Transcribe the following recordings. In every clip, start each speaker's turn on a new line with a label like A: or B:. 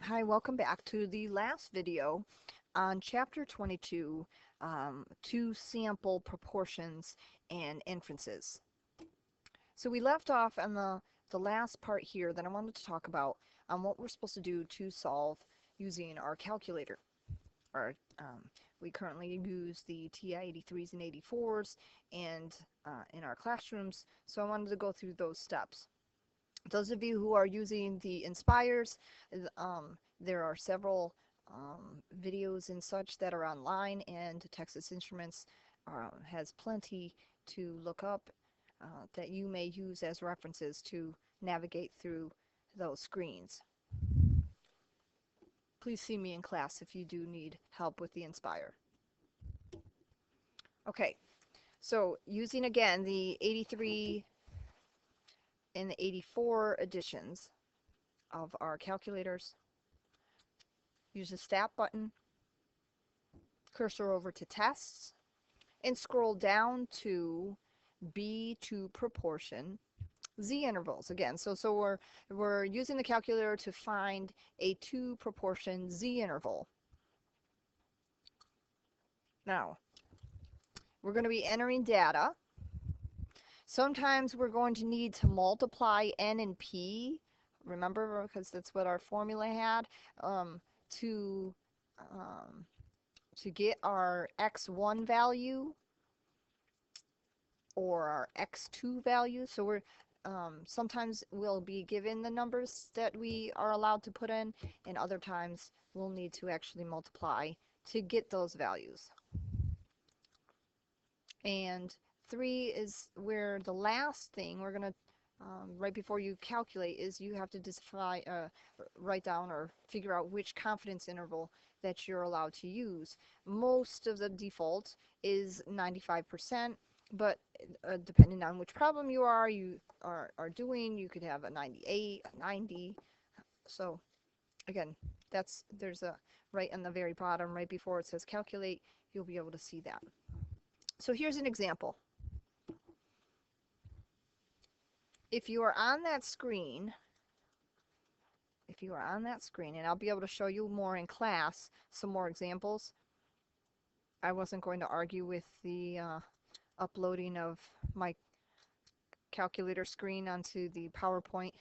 A: Hi, welcome back to the last video on Chapter 22, two sample proportions and inferences. So we left off on the last part here that I wanted to talk about on what we're supposed to do to solve using our calculator. Our, we currently use the TI-83s and 84s and in our classrooms, so I wanted to go through those steps. Those of you who are using the Inspires, there are several videos and such that are online, and Texas Instruments has plenty to look up that you may use as references to navigate through those screens. Please see me in class if you do need help with the Inspire. Okay, so using again the 83 and the 84 editions of our calculators, use the Stat button, cursor over to Tests, and scroll down to B2 proportion Z intervals again. So we're using the calculator to find a 2 proportion Z interval. Now, we're going to be entering data. Sometimes we're going to need to multiply N and P, remember, because that's what our formula had, to get our X1 value or our X2 value. So we're sometimes we'll be given the numbers that we are allowed to put in, and other times we'll need to actually multiply to get those values. And 3 is where the last thing we're going to, right before you calculate, is you have to write down or figure out which confidence interval that you're allowed to use. Most of the default is 95%, but depending on which problem you are doing, you could have a 98, a 90. So again, there's a right on the very bottom, right before it says calculate, you'll be able to see that. So here's an example. If you are on that screen, and I'll be able to show you more in class, some more examples. I wasn't going to argue with the uploading of my calculator screen onto the PowerPoint.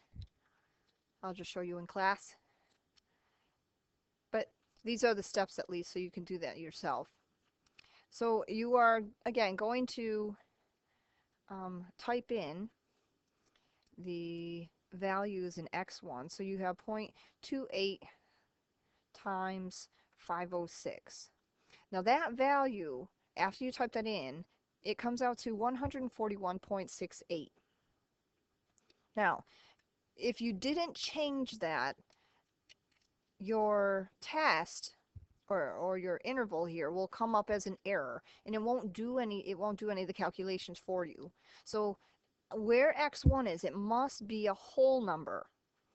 A: I'll just show you in class. But these are the steps at least, so you can do that yourself. So you are, again, going to type in the values in X1. So you have 0.28 times 506. Now that value, after you type that in, it comes out to 141.68. Now, if you didn't change that, your test or your interval here will come up as an error, and it won't do any of the calculations for you. So where X1 is, it must be a whole number.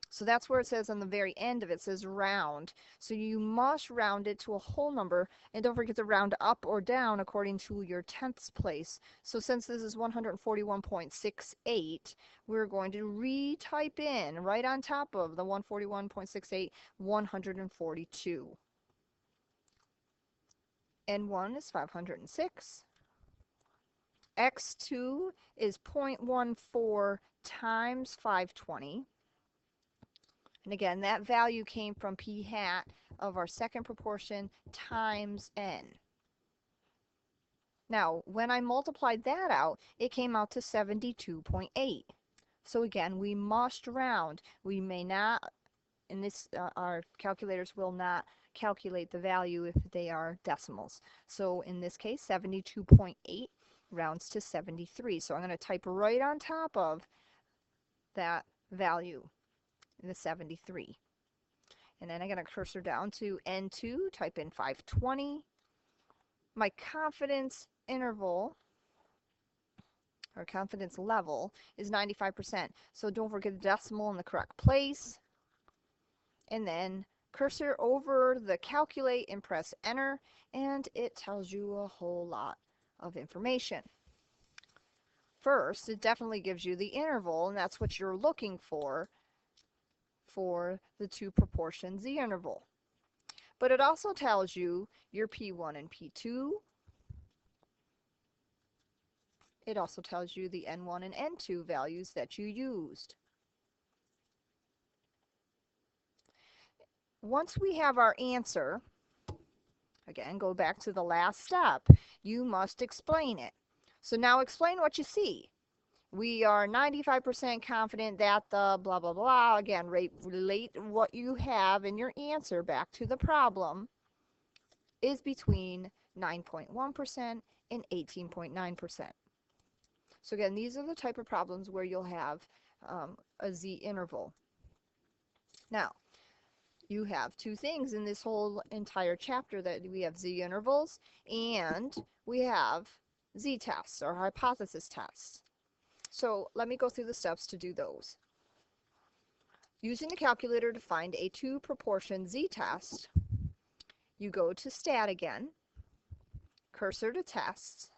A: So that's where it says on the very end of it, says round. So you must round it to a whole number, and don't forget to round up or down according to your tenths place. So since this is 141.68, we're going to retype in right on top of the 141.68, 142. N1 is 506. X2 is 0.14 times 520. And again, that value came from P hat of our second proportion times N. Now, when I multiplied that out, it came out to 72.8. So again, we must round. We may not, in this, our calculators will not calculate the value if they are decimals. So in this case, 72.8 rounds to 73. So I'm going to type right on top of that value, the 73. And then I'm going to cursor down to N2, type in 520. My confidence interval, or confidence level, is 95%. So don't forget the decimal in the correct place. And then cursor over the calculate and press enter, and it tells you a whole lot of information. First, it definitely gives you the interval, and that's what you're looking for for the two proportion Z interval. But it also tells you your P1 and P2. It also tells you the N1 and N2 values that you used. Once we have our answer, again, go back to the last step, you must explain it. So now explain what you see. We are 95% confident that the blah, blah, blah, again, relate what you have in your answer back to the problem, is between 9.1% and 18.9%. So again, these are the type of problems where you'll have a Z interval. Now, you have two things in this whole entire chapter, that we have Z intervals and we have Z tests or hypothesis tests. So let me go through the steps to do those. Using the calculator to find a two proportion Z test, you go to Stat again, cursor to Tests,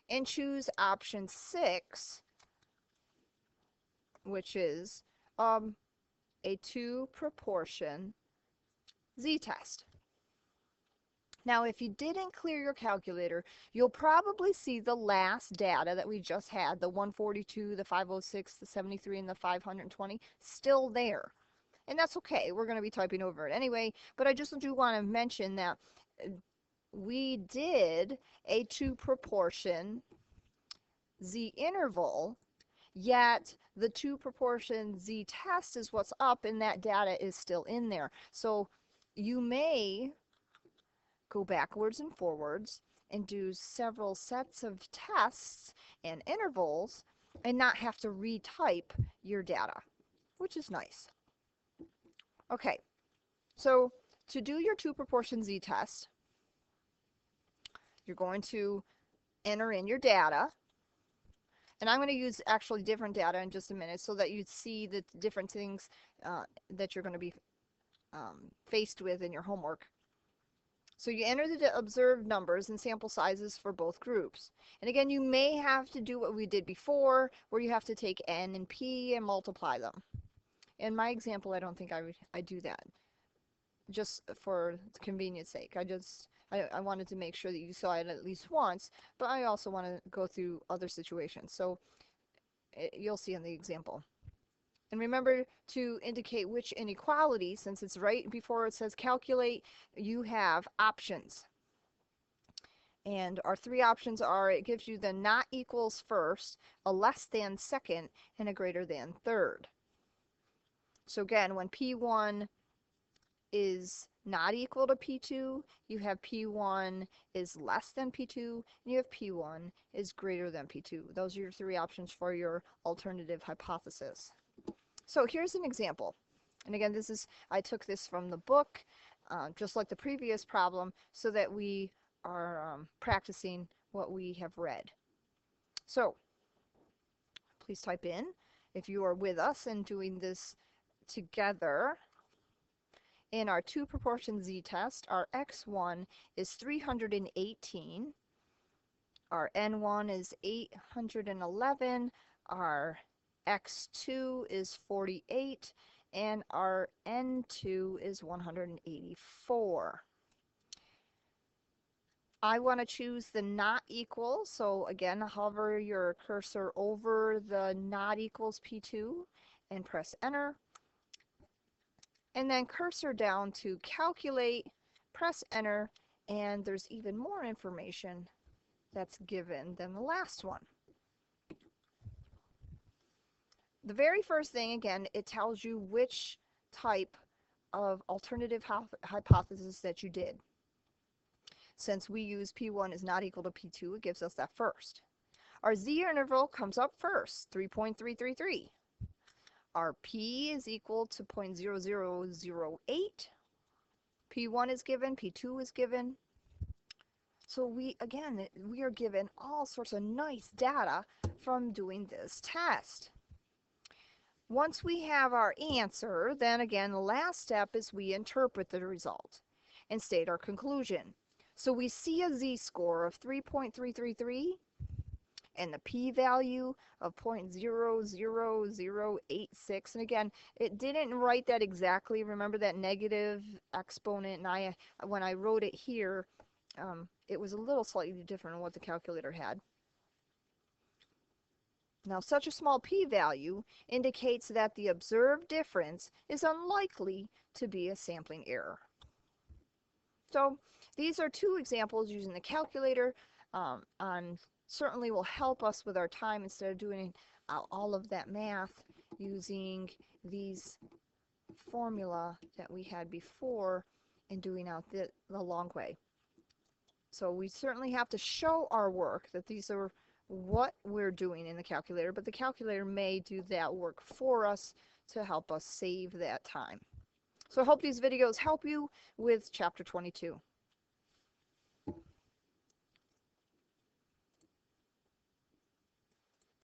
A: and choose option 6, which is a two proportion Z test. Now, if you didn't clear your calculator, you'll probably see the last data that we just had, the 142, the 506, the 73, and the 520, still there. And that's okay. We're going to be typing over it anyway, but I just do want to mention that we did a two proportion Z interval, yet the two proportion Z test is what's up, and that data is still in there. So you may go backwards and forwards and do several sets of tests and intervals and not have to retype your data, which is nice. Okay, so to do your two proportion Z test, you're going to enter in your data. And I'm going to use actually different data in just a minute so that you see the different things that you're going to be faced with in your homework. So you enter the observed numbers and sample sizes for both groups. And again, you may have to do what we did before, where you have to take N and P and multiply them. In my example, I don't think I do that, just for convenience sake. I wanted to make sure that you saw it at least once, but I also want to go through other situations. So you'll see in the example. And remember to indicate which inequality, since it's right before it says calculate, you have options. And our three options are, it gives you the not equals first, a less than second, and a greater than third. So again, when P1 is not equal to P2, you have P1 is less than P2, and you have P1 is greater than P2. Those are your three options for your alternative hypothesis. So here's an example. And again, I took this from the book, just like the previous problem, so that we are practicing what we have read. So please type in, if you are with us and doing this together. In our two proportion Z test, our X1 is 318, our N1 is 811, our X2 is 48, and our N2 is 184. I want to choose the not equal, so again, hover your cursor over the not equals P2 and press enter. And then cursor down to calculate, press enter, and there's even more information that's given than the last one. The very first thing, again, it tells you which type of alternative hypothesis that you did. Since we use P1 is not equal to P2, it gives us that first. Our Z interval comes up first, 3.333. Our P is equal to 0.0008. P1 is given, P2 is given. So we are given all sorts of nice data from doing this test. Once we have our answer, then again, the last step is we interpret the result and state our conclusion. So we see a Z-score of 3.333, and the p-value of 0.00086. And again, it didn't write that exactly. Remember that negative exponent, and when I wrote it here, it was a little slightly different than what the calculator had. Now, such a small p-value indicates that the observed difference is unlikely to be a sampling error. So these are two examples using the calculator certainly will help us with our time instead of doing all of that math using these formula that we had before and doing out the long way. So we certainly have to show our work that these are what we're doing in the calculator, but the calculator may do that work for us to help us save that time. So I hope these videos help you with Chapter 22.